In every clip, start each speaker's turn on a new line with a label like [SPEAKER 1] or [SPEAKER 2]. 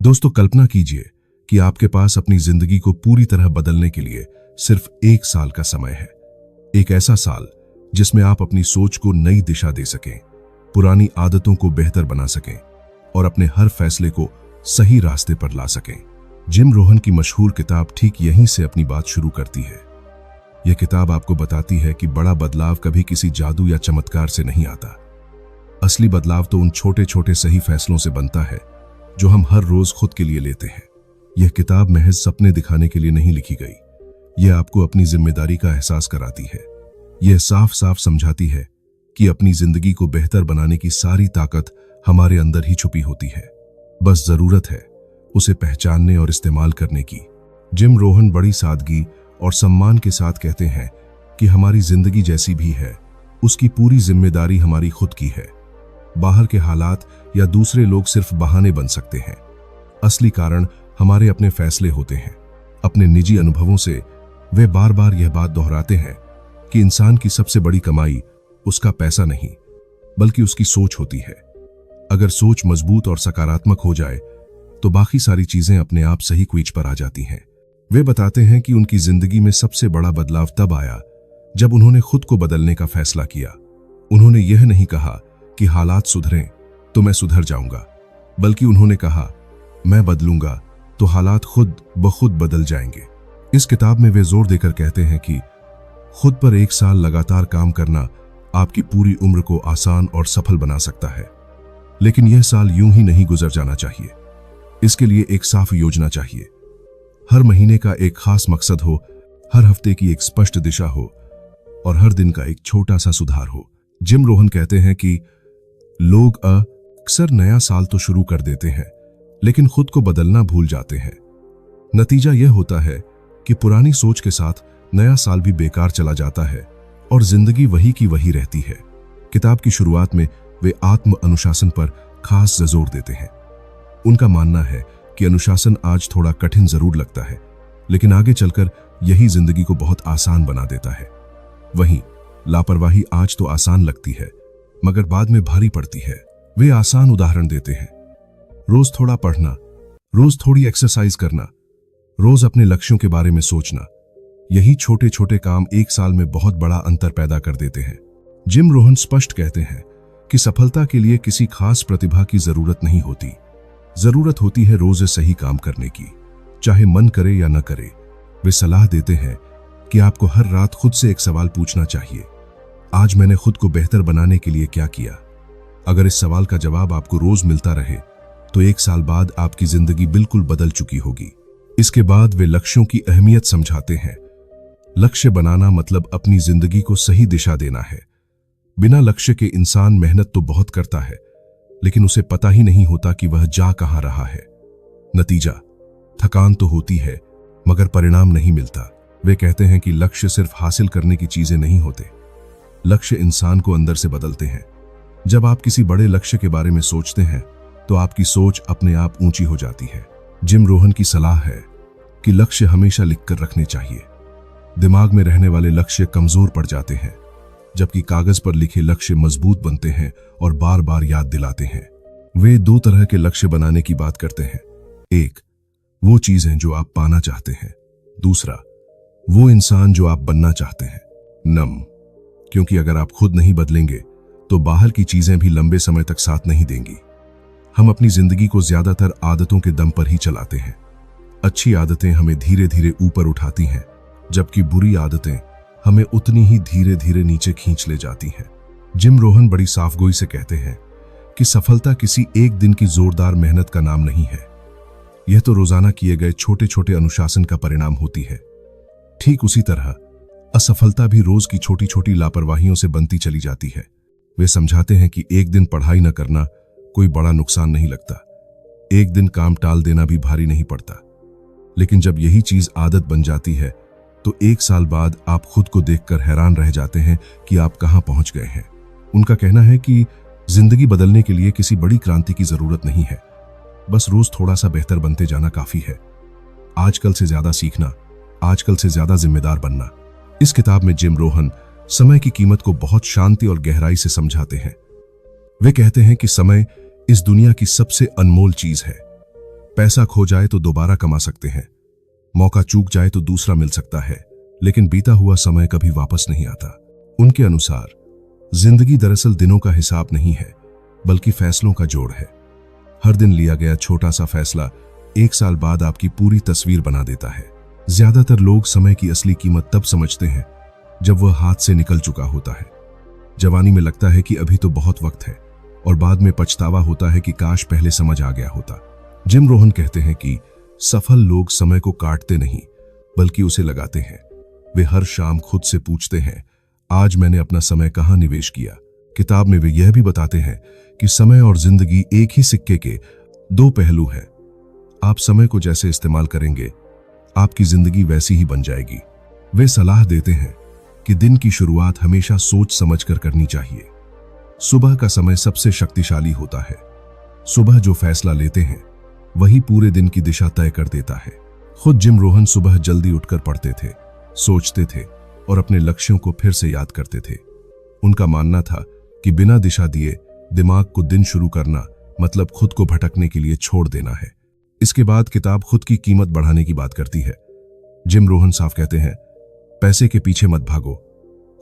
[SPEAKER 1] दोस्तों, कल्पना कीजिए कि आपके पास अपनी जिंदगी को पूरी तरह बदलने के लिए सिर्फ 1 साल का समय है। एक ऐसा साल जिसमें आप अपनी सोच को नई दिशा दे सकें, पुरानी आदतों को बेहतर बना सकें और अपने हर फैसले को सही रास्ते पर ला सकें। जिम रोहन की मशहूर किताब ठीक यहीं से अपनी बात शुरू करती है। यह किताब आपको बताती है कि बड़ा बदलाव कभी किसी जादू या चमत्कार से नहीं आता। असली बदलाव तो उन छोटे छोटे सही फैसलों से बनता है जो हम हर रोज खुद के लिए लेते हैं। यह किताब महज सपने दिखाने के लिए नहीं लिखी गई। यह आपको अपनी जिम्मेदारी का एहसास कराती है। यह साफ साफ समझाती है कि अपनी जिंदगी को बेहतर बनाने की सारी ताकत हमारे अंदर ही छुपी होती है। बस जरूरत है उसे पहचानने और इस्तेमाल करने की। जिम रोहन बड़ी सादगी और सम्मान के साथ कहते हैं कि हमारी जिंदगी जैसी भी है, उसकी पूरी जिम्मेदारी हमारी खुद की है। बाहर के हालात या दूसरे लोग सिर्फ बहाने बन सकते हैं। असली कारण हमारे अपने फैसले होते हैं। अपने निजी अनुभवों से वे बार बार यह बात दोहराते हैं कि इंसान की सबसे बड़ी कमाई उसका पैसा नहीं, बल्कि उसकी सोच होती है। अगर सोच मजबूत और सकारात्मक हो जाए तो बाकी सारी चीजें अपने आप सही क्वीच पर आ जाती हैं। वे बताते हैं कि उनकी जिंदगी में सबसे बड़ा बदलाव तब आया जब उन्होंने खुद को बदलने का फैसला किया। उन्होंने यह नहीं कहा कि हालात सुधरें तो मैं सुधर जाऊंगा, बल्कि उन्होंने कहा मैं बदलूंगा तो हालात खुद ब खुद बदल जाएंगे। इस किताब में वे जोर देकर कहते हैं कि खुद पर 1 साल लगातार काम करना आपकी पूरी उम्र को आसान और सफल बना सकता है। लेकिन यह साल यूं ही नहीं गुजर जाना चाहिए। इसके लिए एक साफ योजना चाहिए। हर महीने का एक खास मकसद हो, हर हफ्ते की एक स्पष्ट दिशा हो और हर दिन का एक छोटा सा सुधार हो। जिम रोहन कहते हैं कि लोग अक्सर नया साल तो शुरू कर देते हैं, लेकिन खुद को बदलना भूल जाते हैं। नतीजा यह होता है कि पुरानी सोच के साथ नया साल भी बेकार चला जाता है और जिंदगी वही की वही रहती है। किताब की शुरुआत में वे आत्म अनुशासन पर खास जोर देते हैं। उनका मानना है कि अनुशासन आज थोड़ा कठिन जरूर लगता है, लेकिन आगे चलकर यही जिंदगी को बहुत आसान बना देता है। वहीं लापरवाही आज तो आसान लगती है, मगर बाद में भारी पड़ती है। वे आसान उदाहरण देते हैं। रोज थोड़ा पढ़ना, रोज थोड़ी एक्सरसाइज करना, रोज अपने लक्ष्यों के बारे में सोचना। यही छोटे छोटे काम 1 साल में बहुत बड़ा अंतर पैदा कर देते हैं। जिम रोहन स्पष्ट कहते हैं कि सफलता के लिए किसी खास प्रतिभा की जरूरत नहीं होती। जरूरत होती है रोज सही काम करने की, चाहे मन करे या न करे। वे सलाह देते हैं कि आपको हर रात खुद से एक सवाल पूछना चाहिए, आज मैंने खुद को बेहतर बनाने के लिए क्या किया। अगर इस सवाल का जवाब आपको रोज मिलता रहे तो 1 साल बाद आपकी जिंदगी बिल्कुल बदल चुकी होगी। इसके बाद वे लक्ष्यों की अहमियत समझाते हैं। लक्ष्य बनाना मतलब अपनी जिंदगी को सही दिशा देना है। बिना लक्ष्य के इंसान मेहनत तो बहुत करता है, लेकिन उसे पता ही नहीं होता कि वह जा कहां रहा है। नतीजा थकान तो होती है, मगर परिणाम नहीं मिलता। वे कहते हैं कि लक्ष्य सिर्फ हासिल करने की चीजें नहीं होते, लक्ष्य इंसान को अंदर से बदलते हैं। जब आप किसी बड़े लक्ष्य के बारे में सोचते हैं तो आपकी सोच अपने आप ऊंची हो जाती है। जिम रोहन की सलाह है कि लक्ष्य हमेशा लिखकर रखने चाहिए। दिमाग में रहने वाले लक्ष्य कमजोर पड़ जाते हैं, जबकि कागज पर लिखे लक्ष्य मजबूत बनते हैं और बार बार याद दिलाते हैं। वे 2 तरह के लक्ष्य बनाने की बात करते हैं। एक, वो चीजें जो आप पाना चाहते हैं। दूसरा, वो इंसान जो आप बनना चाहते हैं। क्योंकि अगर आप खुद नहीं बदलेंगे तो बाहर की चीजें भी लंबे समय तक साथ नहीं देंगी। हम अपनी जिंदगी को ज्यादातर आदतों के दम पर ही चलाते हैं। अच्छी आदतें हमें धीरे धीरे ऊपर उठाती हैं, जबकि बुरी आदतें हमें उतनी ही धीरे धीरे नीचे खींच ले जाती हैं। जिम रोहन बड़ी साफगोई से कहते हैं कि सफलता किसी एक दिन की जोरदार मेहनत का नाम नहीं है। यह तो रोजाना किए गए छोटे छोटे अनुशासन का परिणाम होती है। ठीक उसी तरह असफलता भी रोज की छोटी छोटी लापरवाहियों से बनती चली जाती है। वे समझाते हैं कि एक दिन पढ़ाई न करना कोई बड़ा नुकसान नहीं लगता, एक दिन काम टाल देना भी भारी नहीं पड़ता, लेकिन जब यही चीज आदत बन जाती है तो 1 साल बाद आप खुद को देखकर हैरान रह जाते हैं कि आप कहां पहुंच गए हैं। उनका कहना है कि जिंदगी बदलने के लिए किसी बड़ी क्रांति की जरूरत नहीं है, बस रोज थोड़ा सा बेहतर बनते जाना काफी है। आजकल से ज्यादा सीखना, आजकल से ज्यादा जिम्मेदार बनना। इस किताब में जिम रोहन समय की कीमत को बहुत शांति और गहराई से समझाते हैं। वे कहते हैं कि समय इस दुनिया की सबसे अनमोल चीज है। पैसा खो जाए तो दोबारा कमा सकते हैं, मौका चूक जाए तो दूसरा मिल सकता है, लेकिन बीता हुआ समय कभी वापस नहीं आता। उनके अनुसार जिंदगी दरअसल दिनों का हिसाब नहीं है, बल्कि फैसलों का जोड़ है। हर दिन लिया गया छोटा सा फैसला 1 साल बाद आपकी पूरी तस्वीर बना देता है। ज्यादातर लोग समय की असली कीमत तब समझते हैं जब वह हाथ से निकल चुका होता है। जवानी में लगता है कि अभी तो बहुत वक्त है, और बाद में पछतावा होता है कि काश पहले समझ आ गया होता। जिम रोहन कहते हैं कि सफल लोग समय को काटते नहीं, बल्कि उसे लगाते हैं। वे हर शाम खुद से पूछते हैं, आज मैंने अपना समय कहां निवेश किया। किताब में वे यह भी बताते हैं कि समय और जिंदगी एक ही सिक्के के 2 पहलू हैं। आप समय को जैसे इस्तेमाल करेंगे, आपकी जिंदगी वैसी ही बन जाएगी। वे सलाह देते हैं कि दिन की शुरुआत हमेशा सोच समझकर करनी चाहिए। सुबह का समय सबसे शक्तिशाली होता है। सुबह जो फैसला लेते हैं वही पूरे दिन की दिशा तय कर देता है। खुद जिम रोहन सुबह जल्दी उठकर पढ़ते थे, सोचते थे और अपने लक्ष्यों को फिर से याद करते थे। उनका मानना था कि बिना दिशा दिए दिमाग को दिन शुरू करना मतलब खुद को भटकने के लिए छोड़ देना है। इसके बाद किताब खुद की कीमत बढ़ाने की बात करती है। जिम रोहन साफ कहते हैं, पैसे के पीछे मत भागो,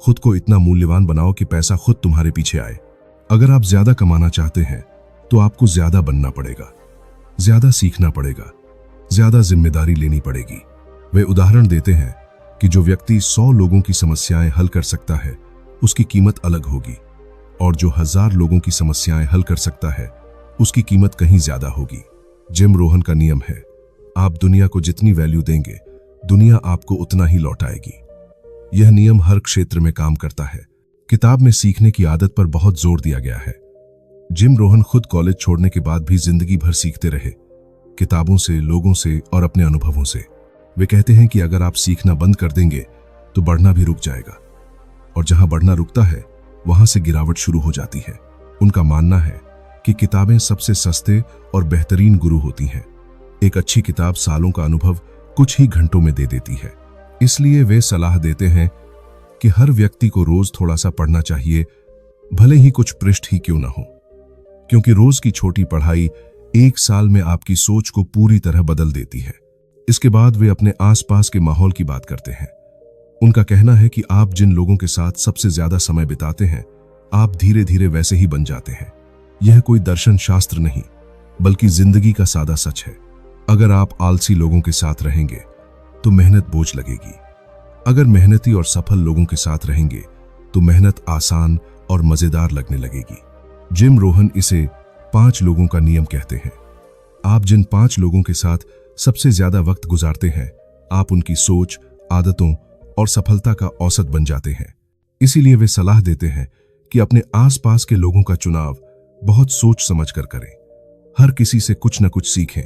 [SPEAKER 1] खुद को इतना मूल्यवान बनाओ कि पैसा खुद तुम्हारे पीछे आए। अगर आप ज्यादा कमाना चाहते हैं तो आपको ज्यादा बनना पड़ेगा, ज्यादा सीखना पड़ेगा, ज्यादा जिम्मेदारी लेनी पड़ेगी। वे उदाहरण देते हैं कि जो व्यक्ति 100 लोगों की समस्याएं हल कर सकता है उसकी कीमत अलग होगी, और जो 1000 लोगों की समस्याएं हल कर सकता है उसकी कीमत कहीं ज्यादा होगी। जिम रोहन का नियम है, आप दुनिया को जितनी वैल्यू देंगे दुनिया आपको उतना ही लौटाएगी। यह नियम हर क्षेत्र में काम करता है। किताब में सीखने की आदत पर बहुत जोर दिया गया है। जिम रोहन खुद कॉलेज छोड़ने के बाद भी जिंदगी भर सीखते रहे, किताबों से, लोगों से और अपने अनुभवों से। वे कहते हैं कि अगर आप सीखना बंद कर देंगे तो बढ़ना भी रुक जाएगा, और जहां बढ़ना रुकता है वहां से गिरावट शुरू हो जाती है। उनका मानना है कि किताबें सबसे सस्ते और बेहतरीन गुरु होती हैं। एक अच्छी किताब सालों का अनुभव कुछ ही घंटों में दे देती है। इसलिए वे सलाह देते हैं कि हर व्यक्ति को रोज थोड़ा सा पढ़ना चाहिए, भले ही कुछ पृष्ठ ही क्यों ना हो, क्योंकि रोज की छोटी पढ़ाई 1 साल में आपकी सोच को पूरी तरह बदल देती है। इसके बाद वे अपने आसपास के माहौल की बात करते हैं। उनका कहना है कि आप जिन लोगों के साथ सबसे ज्यादा समय बिताते हैं, आप धीरे धीरे वैसे ही बन जाते हैं। यह कोई दर्शन शास्त्र नहीं, बल्कि जिंदगी का सादा सच है। अगर आप आलसी लोगों के साथ रहेंगे तो मेहनत बोझ लगेगी। अगर मेहनती और सफल लोगों के साथ रहेंगे तो मेहनत आसान और मजेदार लगने लगेगी। जिम रोहन इसे 5 लोगों का नियम कहते हैं। आप जिन 5 लोगों के साथ सबसे ज्यादा वक्त गुजारते हैं, आप उनकी सोच, आदतों और सफलता का औसत बन जाते हैं। इसीलिए वे सलाह देते हैं कि अपने आसपास के लोगों का चुनाव बहुत सोच समझकर करें। हर किसी से कुछ न कुछ सीखें,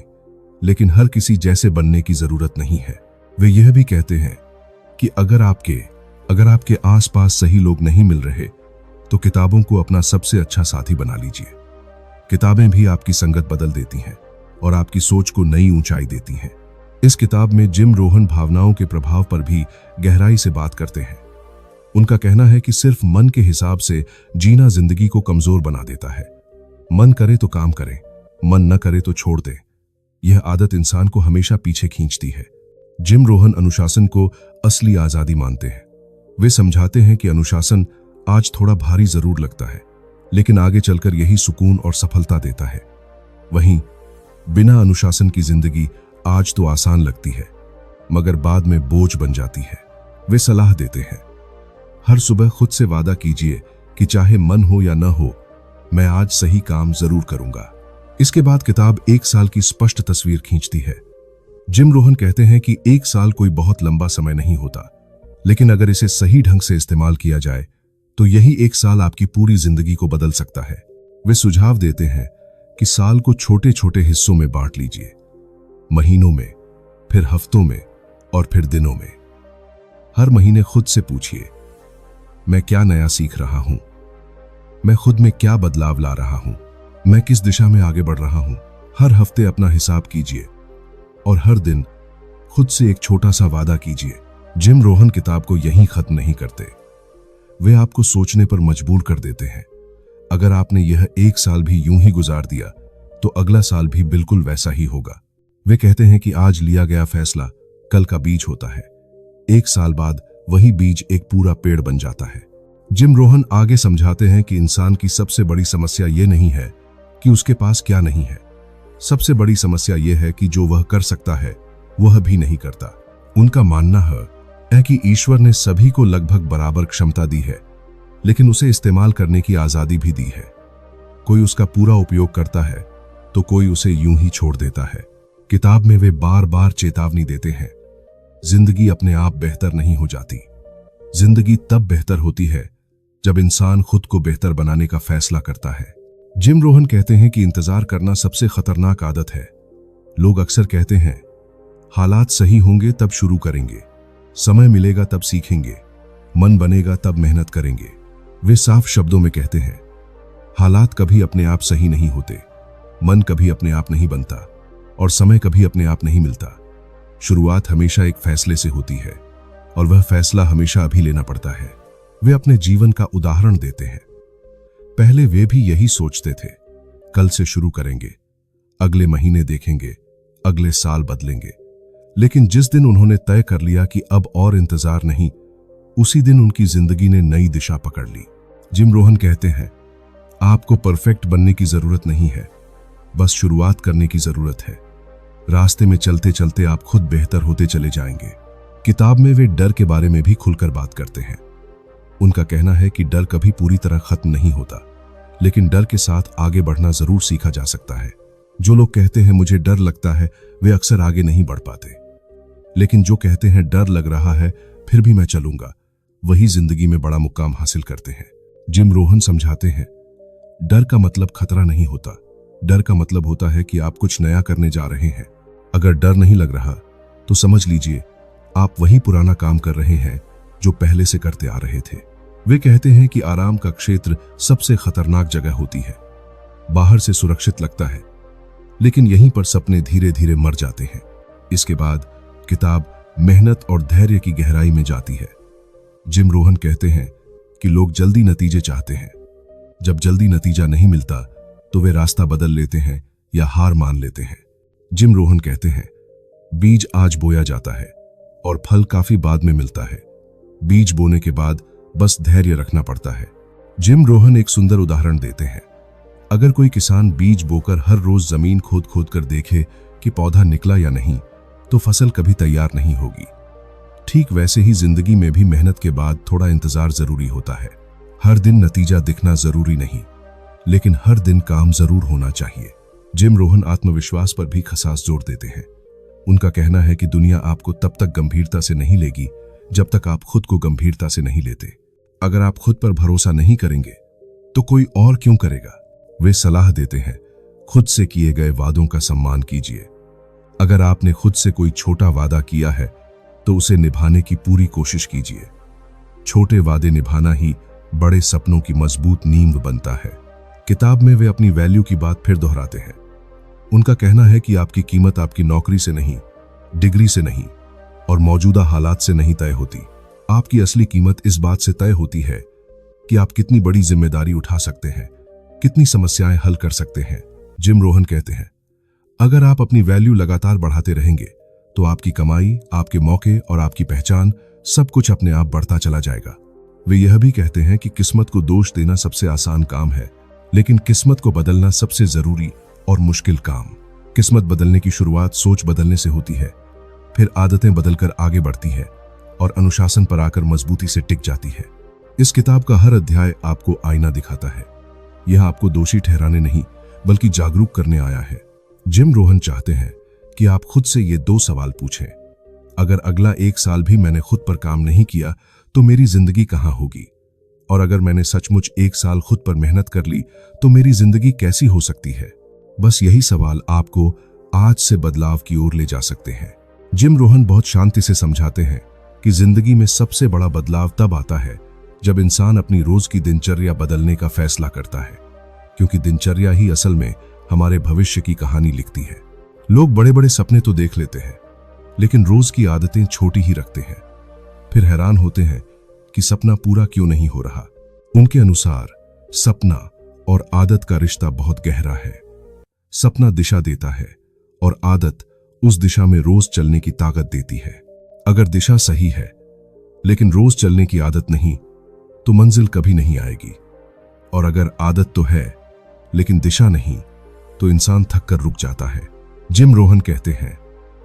[SPEAKER 1] लेकिन हर किसी जैसे बनने की जरूरत नहीं है। वे यह भी कहते हैं कि अगर आपके आसपास सही लोग नहीं मिल रहे तो किताबों को अपना सबसे अच्छा साथी बना लीजिए। किताबें भी आपकी संगत बदल देती हैं और आपकी सोच को नई ऊंचाई देती हैं। इस किताब में जिम रोहन भावनाओं के प्रभाव पर भी गहराई से बात करते हैं। उनका कहना है कि सिर्फ मन के हिसाब से जीना जिंदगी को कमजोर बना देता है। मन करे तो काम करें, मन न करे तो छोड़ दें। यह आदत इंसान को हमेशा पीछे खींचती है। जिम रोहन अनुशासन को असली आजादी मानते हैं। वे समझाते हैं कि अनुशासन आज थोड़ा भारी जरूर लगता है, लेकिन आगे चलकर यही सुकून और सफलता देता है। वहीं बिना अनुशासन की जिंदगी आज तो आसान लगती है, मगर बाद में बोझ बन जाती है। वे सलाह देते हैं, हर सुबह खुद से वादा कीजिए कि चाहे मन हो या न हो, मैं आज सही काम जरूर करूंगा। इसके बाद किताब 1 साल की स्पष्ट तस्वीर खींचती है। जिम रोहन कहते हैं कि 1 साल कोई बहुत लंबा समय नहीं होता, लेकिन अगर इसे सही ढंग से इस्तेमाल किया जाए तो यही 1 साल आपकी पूरी जिंदगी को बदल सकता है। वे सुझाव देते हैं कि साल को छोटे छोटे हिस्सों में बांट लीजिए, महीनों में, फिर हफ्तों में और फिर दिनों में। हर महीने खुद से पूछिए, मैं क्या नया सीख रहा हूं, मैं खुद में क्या बदलाव ला रहा हूं, मैं किस दिशा में आगे बढ़ रहा हूं। हर हफ्ते अपना हिसाब कीजिए और हर दिन खुद से एक छोटा सा वादा कीजिए। जिम रोहन किताब को यहीं खत्म नहीं करते, वे आपको सोचने पर मजबूर कर देते हैं। अगर आपने यह 1 साल भी यूं ही गुजार दिया तो अगला साल भी बिल्कुल वैसा ही होगा। वे कहते हैं कि आज लिया गया फैसला कल का बीज होता है। 1 साल बाद वही बीज एक पूरा पेड़ बन जाता है। जिम रोहन आगे समझाते हैं कि इंसान की सबसे बड़ी समस्या ये नहीं है कि उसके पास क्या नहीं है। सबसे बड़ी समस्या यह है कि जो वह कर सकता है वह भी नहीं करता। उनका मानना है कि ईश्वर ने सभी को लगभग बराबर क्षमता दी है, लेकिन उसे इस्तेमाल करने की आजादी भी दी है। कोई उसका पूरा उपयोग करता है तो कोई उसे यूं ही छोड़ देता है। किताब में वे बार बार चेतावनी देते हैं, जिंदगी अपने आप बेहतर नहीं हो जाती। जिंदगी तब बेहतर होती है जब इंसान खुद को बेहतर बनाने का फैसला करता है। जिम रोहन कहते हैं कि इंतजार करना सबसे खतरनाक आदत है। लोग अक्सर कहते हैं, हालात सही होंगे तब शुरू करेंगे, समय मिलेगा तब सीखेंगे, मन बनेगा तब मेहनत करेंगे। वे साफ शब्दों में कहते हैं, हालात कभी अपने आप सही नहीं होते, मन कभी अपने आप नहीं बनता और समय कभी अपने आप नहीं मिलता। शुरुआत हमेशा एक फैसले से होती है और वह फैसला हमेशा अभी लेना पड़ता है। वे अपने जीवन का उदाहरण देते हैं। पहले वे भी यही सोचते थे, कल से शुरू करेंगे, अगले महीने देखेंगे, अगले साल बदलेंगे। लेकिन जिस दिन उन्होंने तय कर लिया कि अब और इंतजार नहीं, उसी दिन उनकी जिंदगी ने नई दिशा पकड़ ली। जिम रोहन कहते हैं, आपको परफेक्ट बनने की जरूरत नहीं है, बस शुरुआत करने की जरूरत है। रास्ते में चलते चलते आप खुद बेहतर होते चले जाएंगे। किताब में वे डर के बारे में भी खुलकर बात करते हैं। उनका कहना है कि डर कभी पूरी तरह खत्म नहीं होता, लेकिन डर के साथ आगे बढ़ना जरूर सीखा जा सकता है। जो लोग कहते हैं मुझे डर लगता है, वे अक्सर आगे नहीं बढ़ पाते। लेकिन जो कहते हैं डर लग रहा है फिर भी मैं चलूंगा, वही जिंदगी में बड़ा मुकाम हासिल करते हैं। जिम रोहन समझाते हैं, डर का मतलब खतरा नहीं होता, डर का मतलब होता है कि आप कुछ नया करने जा रहे हैं। अगर डर नहीं लग रहा तो समझ लीजिए आप वही पुराना काम कर रहे हैं जो पहले से करते आ रहे थे। वे कहते हैं कि आराम का क्षेत्र सबसे खतरनाक जगह होती है। बाहर से सुरक्षित लगता है, लेकिन यहीं पर सपने धीरे धीरे मर जाते हैं। इसके बाद किताब मेहनत और धैर्य की गहराई में जाती है। जिम रोहन कहते हैं कि लोग जल्दी नतीजे चाहते हैं। जब जल्दी नतीजा नहीं मिलता तो वे रास्ता बदल लेते हैं या हार मान लेते हैं। जिम रोहन कहते हैं, बीज आज बोया जाता है और फल काफी बाद में मिलता है। बीज बोने के बाद बस धैर्य रखना पड़ता है। जिम रोहन एक सुंदर उदाहरण देते हैं। अगर कोई किसान बीज बोकर हर रोज जमीन खोद खोद कर देखे कि पौधा निकला या नहीं, तो फसल कभी तैयार नहीं होगी। ठीक वैसे ही जिंदगी में भी मेहनत के बाद थोड़ा इंतजार जरूरी होता है। हर दिन नतीजा दिखना जरूरी नहीं, लेकिन हर दिन काम जरूर होना चाहिए। जिम रोहन आत्मविश्वास पर भी खास जोर देते हैं। उनका कहना है कि दुनिया आपको तब तक गंभीरता से नहीं लेगी जब तक आप खुद को गंभीरता से नहीं लेते। अगर आप खुद पर भरोसा नहीं करेंगे तो कोई और क्यों करेगा। वे सलाह देते हैं, खुद से किए गए वादों का सम्मान कीजिए। अगर आपने खुद से कोई छोटा वादा किया है तो उसे निभाने की पूरी कोशिश कीजिए। छोटे वादे निभाना ही बड़े सपनों की मजबूत नींव बनता है। किताब में वे अपनी वैल्यू की बात फिर दोहराते हैं। उनका कहना है कि आपकी कीमत आपकी नौकरी से नहीं, डिग्री से नहीं और मौजूदा हालात से नहीं तय होती। आपकी असली कीमत इस बात से तय होती है कि आप कितनी बड़ी जिम्मेदारी उठा सकते हैं, कितनी समस्याएं हल कर सकते हैं। जिम रोहन कहते हैं, अगर आप अपनी वैल्यू लगातार बढ़ाते रहेंगे तो आपकी कमाई, आपके मौके और आपकी पहचान सब कुछ अपने आप बढ़ता चला जाएगा। वे यह भी कहते हैं कि किस्मत को दोष देना सबसे आसान काम है, लेकिन किस्मत को बदलना सबसे जरूरी और मुश्किल काम। किस्मत बदलने की शुरुआत सोच बदलने से होती है, फिर आदतें बदलकर आगे बढ़ती है और अनुशासन पर आकर मजबूती से टिक जाती है। इस किताब का हर अध्याय आपको आईना दिखाता है। यह आपको दोषी ठहराने नहीं बल्कि जागरूक करने आया है। जिम रोहन चाहते हैं कि आप खुद से ये 2 सवाल पूछें। अगर अगला 1 साल भी मैंने खुद पर काम नहीं किया तो मेरी जिंदगी कहां होगी? और अगर मैंने सचमुच 1 साल खुद पर मेहनत कर ली तो मेरी जिंदगी कैसी हो सकती है? बस यही सवाल आपको आज से बदलाव की ओर ले जा सकते हैं। जिम रोहन बहुत शांति से समझाते हैं कि जिंदगी में सबसे बड़ा बदलाव तब आता है जब इंसान अपनी रोज की दिनचर्या बदलने का फैसला करता है, क्योंकि दिनचर्या ही असल में हमारे भविष्य की कहानी लिखती है। लोग बड़े बड़े सपने तो देख लेते हैं, लेकिन रोज की आदतें छोटी ही रखते हैं, फिर हैरान होते हैं कि सपना पूरा क्यों नहीं हो रहा। उनके अनुसार सपना और आदत का रिश्ता बहुत गहरा है। सपना दिशा देता है और आदत उस दिशा में रोज चलने की ताकत देती है। अगर दिशा सही है लेकिन रोज चलने की आदत नहीं तो मंजिल कभी नहीं आएगी। और अगर आदत तो है लेकिन दिशा नहीं तो इंसान थक कर रुक जाता है। जिम रोहन कहते हैं,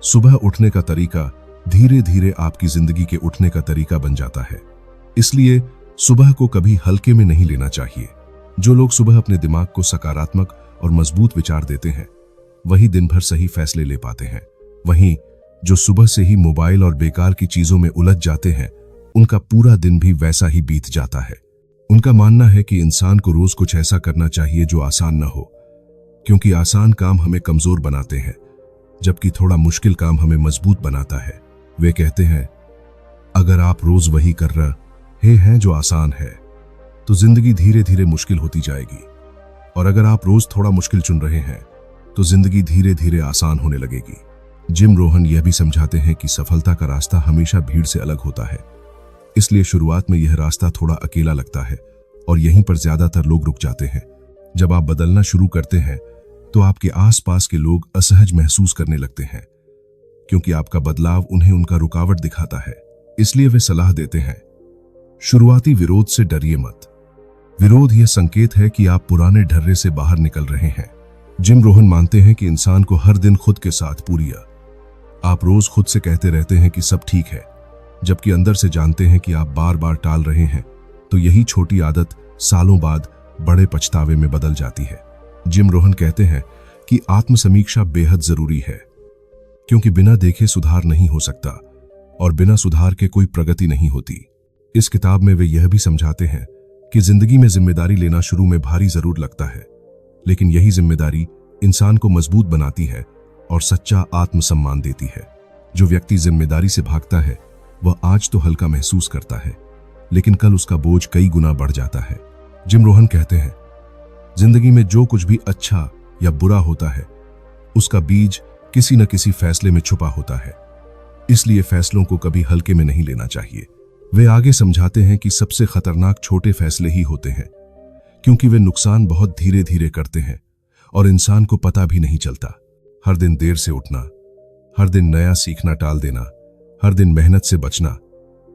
[SPEAKER 1] सुबह उठने का तरीका धीरे धीरे आपकी जिंदगी के उठने का तरीका बन जाता है। इसलिए सुबह को कभी हल्के में नहीं लेना चाहिए। जो लोग सुबह अपने दिमाग को सकारात्मक और मजबूत विचार देते हैं वही दिन भर सही फैसले ले पाते हैं। वहीं जो सुबह से ही मोबाइल और बेकार की चीजों में उलझ जाते हैं उनका पूरा दिन भी वैसा ही बीत जाता है। उनका मानना है कि इंसान को रोज कुछ ऐसा करना चाहिए जो आसान न हो, क्योंकि आसान काम हमें कमजोर बनाते हैं जबकि थोड़ा मुश्किल काम हमें मजबूत बनाता है। वे कहते हैं, अगर आप रोज वही कर रहे हैं जो आसान है तो जिंदगी धीरे धीरे मुश्किल होती जाएगी, और अगर आप रोज थोड़ा मुश्किल चुन रहे हैं तो जिंदगी धीरे धीरे आसान होने लगेगी। जिम रोहन यह भी समझाते हैं कि सफलता का रास्ता हमेशा भीड़ से अलग होता है, इसलिए शुरुआत में यह रास्ता थोड़ा अकेला लगता है और यहीं पर ज्यादातर लोग रुक जाते हैं। जब आप बदलना शुरू करते हैं तो आपके आसपास के लोग असहज महसूस करने लगते हैं, क्योंकि आपका बदलाव उन्हें उनका रुकावट दिखाता है। इसलिए वे सलाह देते हैं, शुरुआती विरोध से डरिए मत। विरोध यह संकेत है कि आप पुराने ढर्रे से बाहर निकल रहे हैं। जिम रोहन मानते हैं कि इंसान को हर दिन खुद के साथ पूरिया। आप रोज खुद से कहते रहते हैं कि सब ठीक है, जबकि अंदर से जानते हैं कि आप बार बार टाल रहे हैं, तो यही छोटी आदत सालों बाद बड़े पछतावे में बदल जाती है। जिम रोहन कहते हैं कि आत्मसमीक्षा बेहद जरूरी है, क्योंकि बिना देखे सुधार नहीं हो सकता और बिना सुधार के कोई प्रगति नहीं होती। इस किताब में वे यह भी समझाते हैं कि जिंदगी में जिम्मेदारी लेना शुरू में भारी जरूर लगता है, लेकिन यही जिम्मेदारी इंसान को मजबूत बनाती है और सच्चा आत्मसम्मान देती है। जो व्यक्ति जिम्मेदारी से भागता है वह आज तो हल्का महसूस करता है, लेकिन कल उसका बोझ कई गुना बढ़ जाता है। जिम रोहन कहते हैं, जिंदगी में जो कुछ भी अच्छा या बुरा होता है उसका बीज किसी न किसी फैसले में छुपा होता है, इसलिए फैसलों को कभी हल्के में नहीं लेना चाहिए। वे आगे समझाते हैं कि सबसे खतरनाक छोटे फैसले ही होते हैं, क्योंकि वे नुकसान बहुत धीरे धीरे करते हैं और इंसान को पता भी नहीं चलता। हर दिन देर से उठना, हर दिन नया सीखना टाल देना, हर दिन मेहनत से बचना,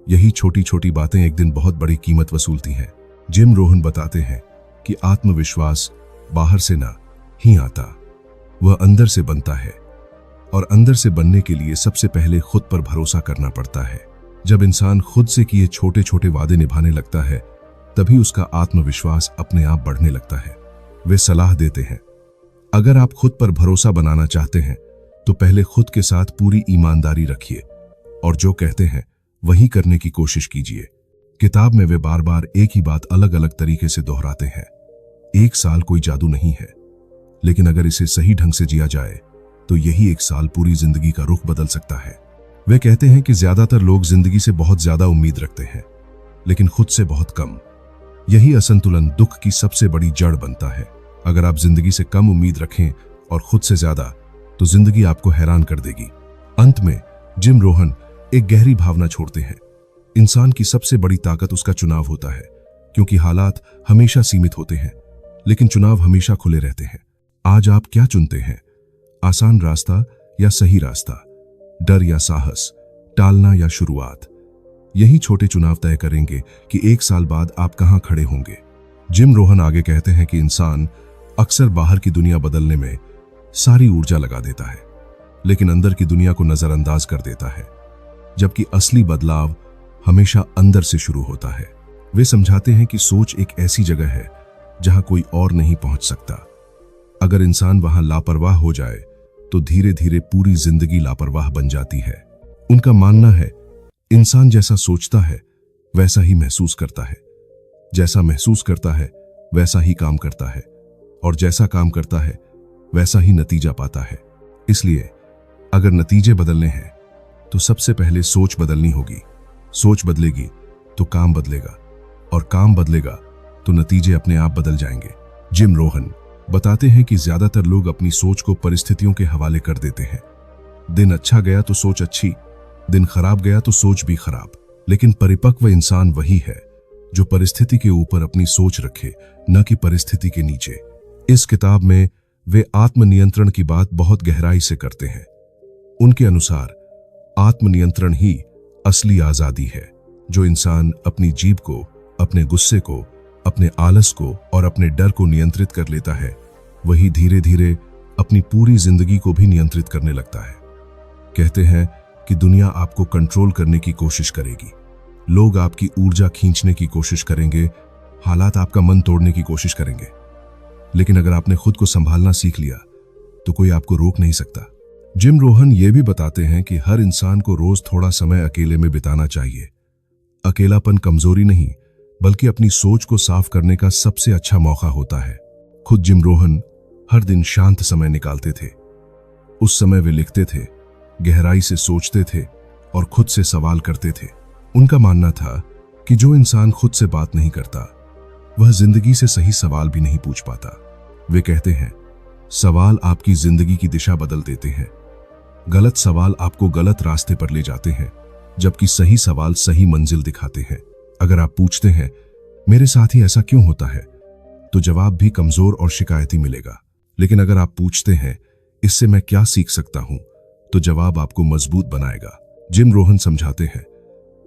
[SPEAKER 1] यही छोटी छोटी बातें एक दिन बहुत बड़ी कीमत वसूलती हैं। जिम रोहन बताते हैं कि आत्मविश्वास बाहर से ना ही आता, वह अंदर से बनता है, और अंदर से बनने के लिए सबसे पहले खुद पर भरोसा करना पड़ता है। जब इंसान खुद से किए छोटे छोटे वादे निभाने लगता है तभी उसका आत्मविश्वास अपने आप बढ़ने लगता है। वे सलाह देते हैं, अगर आप खुद पर भरोसा बनाना चाहते हैं तो पहले खुद के साथ पूरी ईमानदारी रखिए और जो कहते हैं वही करने की कोशिश कीजिए। किताब में वे बार बार एक ही बात अलग अलग तरीके से दोहराते हैं, एक साल कोई जादू नहीं है, लेकिन अगर इसे सही ढंग से जिया जाए तो यही एक साल पूरी जिंदगी का रुख बदल सकता है। वे कहते हैं कि ज्यादातर लोग जिंदगी से बहुत ज्यादा उम्मीद रखते हैं लेकिन खुद से बहुत कम। यही असंतुलन दुख की सबसे बड़ी जड़ बनता है। अगर आप जिंदगी से कम उम्मीद रखें और खुद से ज्यादा, तो जिंदगी आपको हैरान कर देगी। अंत में जिम रोहन एक गहरी भावना छोड़ते हैं, इंसान की सबसे बड़ी ताकत उसका चुनाव होता है, क्योंकि हालात हमेशा सीमित होते हैं लेकिन चुनाव हमेशा खुले रहते हैं। आज आप क्या चुनते हैं, आसान रास्ता या सही रास्ता, डर या साहस, टालना या शुरुआत? यही छोटे चुनाव तय करेंगे कि एक साल बाद आप कहां खड़े होंगे। जिम रोहन आगे कहते हैं कि इंसान अक्सर बाहर की दुनिया बदलने में सारी ऊर्जा लगा देता है लेकिन अंदर की दुनिया को नजरअंदाज कर देता है, जबकि असली बदलाव हमेशा अंदर से शुरू होता है। वे समझाते हैं कि सोच एक ऐसी जगह है जहां कोई और नहीं पहुंच सकता। अगर इंसान वहां लापरवाह हो जाए तो धीरे धीरे पूरी जिंदगी लापरवाह बन जाती है। उनका मानना है, इंसान जैसा सोचता है वैसा ही महसूस करता है, जैसा महसूस करता है वैसा ही काम करता है, और जैसा काम करता है वैसा ही नतीजा पाता है। इसलिए अगर नतीजे बदलने हैं तो सबसे पहले सोच बदलनी होगी। सोच बदलेगी तो काम बदलेगा, और काम बदलेगा तो नतीजे अपने आप बदल जाएंगे। जिम रोहन बताते हैं कि ज्यादातर लोग अपनी सोच को परिस्थितियों के हवाले कर देते हैं। दिन अच्छा गया तो सोच अच्छी, दिन खराब गया तो सोच भी खराब। लेकिन परिपक्व इंसान वही है जो परिस्थिति के ऊपर अपनी सोच रखे, न कि परिस्थिति के नीचे। इस किताब में वे आत्मनियंत्रण की बात बहुत गहराई से करते हैं। उनके अनुसार आत्मनियंत्रण ही असली आजादी है। जो इंसान अपनी जीभ को, अपने गुस्से को, अपने आलस को और अपने डर को नियंत्रित कर लेता है, वही धीरे धीरे अपनी पूरी जिंदगी को भी नियंत्रित करने लगता है। कहते हैं कि दुनिया आपको कंट्रोल करने की कोशिश करेगी, लोग आपकी ऊर्जा खींचने की कोशिश करेंगे, हालात आपका मन तोड़ने की कोशिश करेंगे, लेकिन अगर आपने खुद को संभालना सीख लिया तो कोई आपको रोक नहीं सकता। जिम रोहन ये भी बताते हैं कि हर इंसान को रोज थोड़ा समय अकेले में बिताना चाहिए। अकेलापन कमजोरी नहीं, बल्कि अपनी सोच को साफ करने का सबसे अच्छा मौका होता है। खुद जिम रोहन हर दिन शांत समय निकालते थे। उस समय वे लिखते थे, गहराई से सोचते थे और खुद से सवाल करते थे। उनका मानना था कि जो इंसान खुद से बात नहीं करता, वह जिंदगी से सही सवाल भी नहीं पूछ पाता। वे कहते हैं, सवाल आपकी जिंदगी की दिशा बदल देते हैं। गलत सवाल आपको गलत रास्ते पर ले जाते हैं, जबकि सही सवाल सही मंजिल दिखाते हैं। अगर आप पूछते हैं, मेरे साथ ही ऐसा क्यों होता है, तो जवाब भी कमजोर और शिकायती मिलेगा। लेकिन अगर आप पूछते हैं, इससे मैं क्या सीख सकता हूं, तो जवाब आपको मजबूत बनाएगा। जिम रोहन समझाते हैं,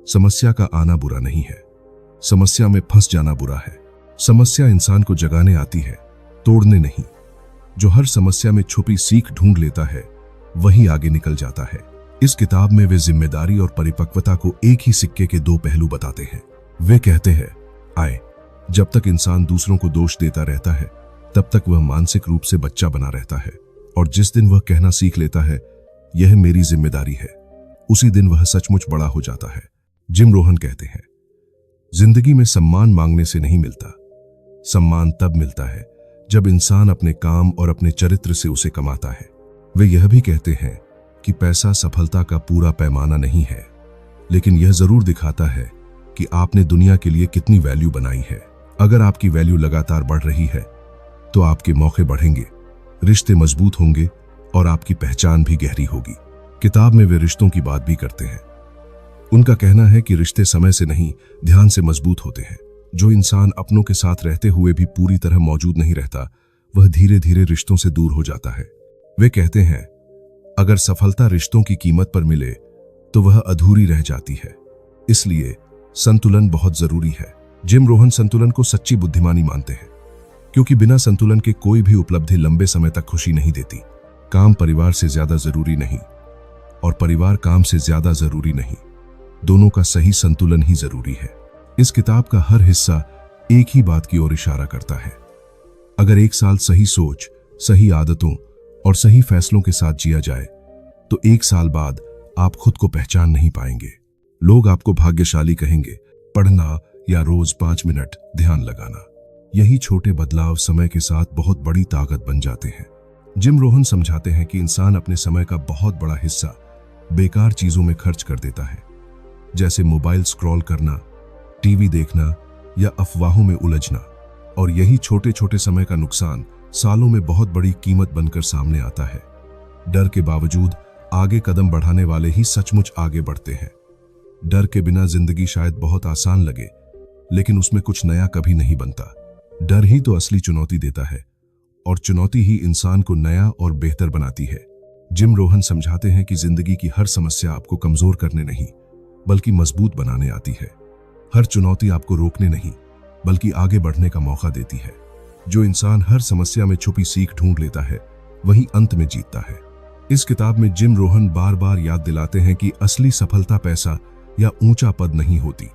[SPEAKER 1] समस्या का आना बुरा नहीं है, समस्या में फंस जाना बुरा है। समस्या इंसान को जगाने आती है, तोड़ने नहीं। जो हर समस्या में छुपी सीख ढूंढ लेता है, वही आगे निकल जाता है। इस किताब में वे जिम्मेदारी और परिपक्वता को एक ही सिक्के के दो पहलू बताते हैं। वे कहते हैं, आए, जब तक इंसान दूसरों को दोष देता रहता है, तब तक वह मानसिक रूप से बच्चा बना रहता है, और जिस दिन वह कहना सीख लेता है, यह मेरी जिम्मेदारी है, उसी दिन वह सचमुच बड़ा हो जाता है। जिम रोहन कहते हैं, जिंदगी में सम्मान मांगने से नहीं मिलता, सम्मान तब मिलता है जब इंसान अपने काम और अपने चरित्र से उसे कमाता है। वे यह भी कहते हैं कि पैसा सफलता का पूरा पैमाना नहीं है, लेकिन यह जरूर दिखाता है कि आपने दुनिया के लिए कितनी वैल्यू बनाई है। अगर आपकी वैल्यू लगातार बढ़ रही है, तो आपके मौके बढ़ेंगे, रिश्ते मजबूत होंगे और आपकी पहचान भी गहरी होगी। किताब में वे रिश्तों की बात भी करते हैं। उनका कहना है कि रिश्ते समय से नहीं, ध्यान से मजबूत होते हैं। जो इंसान अपनों के साथ रहते हुए भी पूरी तरह मौजूद नहीं रहता, वह धीरे धीरे रिश्तों से दूर हो जाता है। वे कहते हैं, अगर सफलता रिश्तों की कीमत पर मिले तो वह अधूरी रह जाती है। इसलिए संतुलन बहुत जरूरी है। जिम रोहन संतुलन को सच्ची बुद्धिमानी मानते हैं, क्योंकि बिना संतुलन के कोई भी उपलब्धि लंबे समय तक खुशी नहीं देती। काम परिवार से ज्यादा जरूरी नहीं और परिवार काम से ज्यादा जरूरी नहीं, दोनों का सही संतुलन ही जरूरी है। इस किताब का हर हिस्सा एक ही बात की ओर इशारा करता है। अगर एक साल सही सोच, सही आदतों और सही फैसलों के साथ जिया जाए, तो एक साल बाद आप खुद को पहचान नहीं पाएंगे। लोग आपको भाग्यशाली कहेंगे। पढ़ना या रोज 5 मिनट ध्यान लगाना, यही छोटे बदलाव समय के साथ बहुत बड़ी ताकत बन जाते हैं। जिम रोहन समझाते हैं कि इंसान अपने समय का बहुत बड़ा हिस्सा बेकार चीजों में खर्च कर देता है, जैसे मोबाइल स्क्रॉल करना, टीवी देखना या अफवाहों में उलझना, और यही छोटे छोटे समय का नुकसान सालों में बहुत बड़ी कीमत बनकर सामने आता है। डर के बावजूद आगे कदम बढ़ाने वाले ही सचमुच आगे बढ़ते हैं। डर के बिना जिंदगी शायद बहुत आसान लगे, लेकिन उसमें कुछ नया कभी नहीं बनता। डर ही तो असली चुनौती देता है, और चुनौती ही इंसान को नया और बेहतर बनाती है। जिम रोहन समझाते हैं कि जिंदगी की हर समस्या आपको कमजोर करने नहीं, बल्कि मजबूत बनाने आती है। हर चुनौती आपको रोकने नहीं, बल्कि आगे बढ़ने का मौका देती है। जो इंसान हर समस्या में छुपी सीख ढूंढ लेता है, वही अंत में जीतता है। इस किताब में जिम रोहन बार बार याद दिलाते हैं कि असली सफलता पैसा या ऊंचा पद नहीं होती।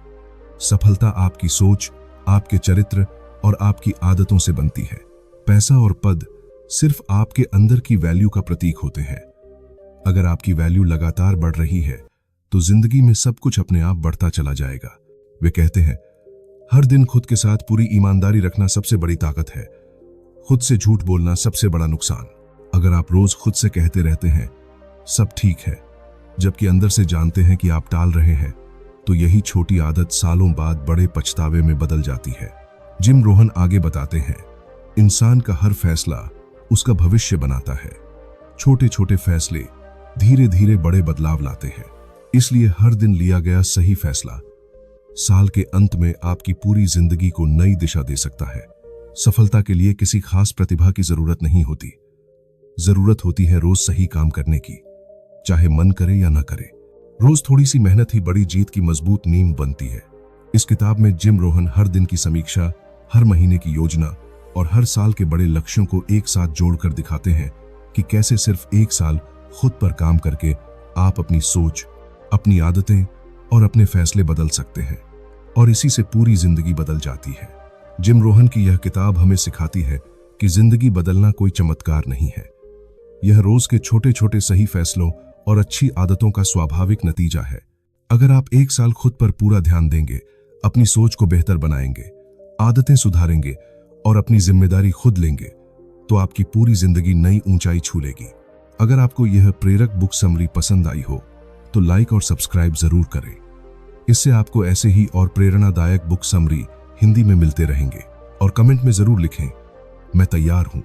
[SPEAKER 1] सफलता आपकी सोच, आपके चरित्र और आपकी आदतों से बनती है। पैसा और पद सिर्फ आपके अंदर की वैल्यू का प्रतीक होते हैं। अगर आपकी वैल्यू लगातार बढ़ रही है, तो जिंदगी में सब कुछ अपने आप बढ़ता चला जाएगा। वे कहते हैं, हर दिन खुद के साथ पूरी ईमानदारी रखना सबसे बड़ी ताकत है, खुद से झूठ बोलना सबसे बड़ा नुकसान। अगर आप रोज खुद से कहते रहते हैं सब ठीक है, जबकि अंदर से जानते हैं कि आप टाल रहे हैं, तो यही छोटी आदत सालों बाद बड़े पछतावे में बदल जाती है। जिम रोहन आगे बताते हैं, इंसान का हर फैसला उसका भविष्य बनाता है। छोटे छोटे फैसले धीरे धीरे बड़े बदलाव लाते हैं। इसलिए हर दिन लिया गया सही फैसला साल के अंत में आपकी पूरी जिंदगी को नई दिशा दे सकता है। सफलता के लिए किसी खास प्रतिभा की जरूरत नहीं होती, जरूरत होती है रोज सही काम करने की, चाहे मन करे या न करे। रोज थोड़ी सी मेहनत ही बड़ी जीत की मजबूत नींव बनती है। इस किताब में जिम रोहन हर दिन की समीक्षा, हर महीने की योजना और हर साल के बड़े लक्ष्यों को एक साथ जोड़कर दिखाते हैं कि कैसे सिर्फ एक साल खुद पर काम करके आप अपनी सोच, अपनी आदतें और अपने फैसले बदल सकते हैं और इसी से पूरी जिंदगी बदल जाती है। जिम रोहन की यह किताब हमें सिखाती है कि जिंदगी बदलना कोई चमत्कार नहीं है। यह रोज के छोटे छोटे सही फैसलों और अच्छी आदतों का स्वाभाविक नतीजा है। अगर आप एक साल खुद पर पूरा ध्यान देंगे, अपनी सोच को बेहतर बनाएंगे, आदतें सुधारेंगे और अपनी जिम्मेदारी खुद लेंगे, तो आपकी पूरी जिंदगी नई ऊंचाई छू लेगी। अगर आपको यह प्रेरक बुक समरी पसंद आई हो तो लाइक और सब्सक्राइब जरूर करें। इससे आपको ऐसे ही और प्रेरणादायक बुक समरी हिंदी में मिलते रहेंगे। और कमेंट में जरूर लिखें, मैं तैयार हूं।